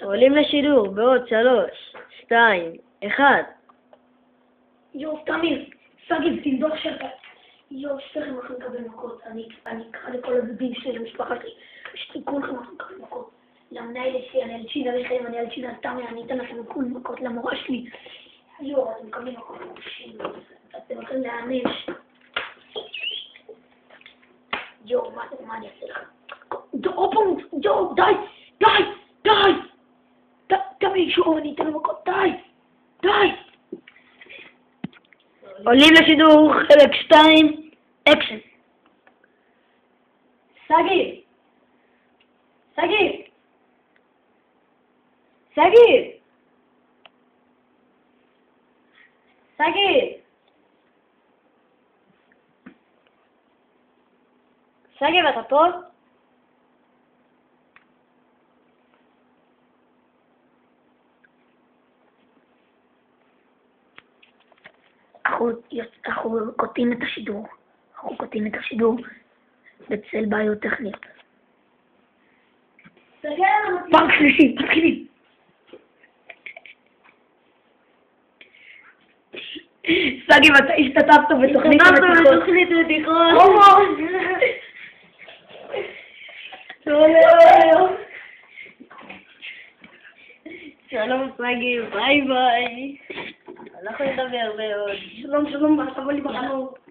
עולים לשידור בעוד 3, 2, 1. יואו, תמיר, סגיב, תנדוח שאתה. יואו, שתכם אנחנו נקבל מכות. אני אקרא לכל הדודים שלי, למשפחה שלי. כולכם אנחנו נקבל מכות. למנהל שלי, אני אלצ'ינה לכם, אני אלצ'ינה תמיר, אני אתן לכם כול מכות למורה שלי. יואו, אתם מקבלים מכות. אתם הולכים להענש. יואו, מה אני אעשה לך? יואו, די! תמיר, שוב, אני אתן לו מכות, די! עולים לשידור חלק 2, אקשן. סגיב! סגיב, אתה פה? אנחנו קוטעים את השידור בצל בעיות טכניות. פארק שלישי, מתחילים. סגיב, אתה השתתפת בתוכנית בתיכון. שלום סגיב, ביי. אנחנו נדבר בעוד. שלום, תבוא לי בחנות.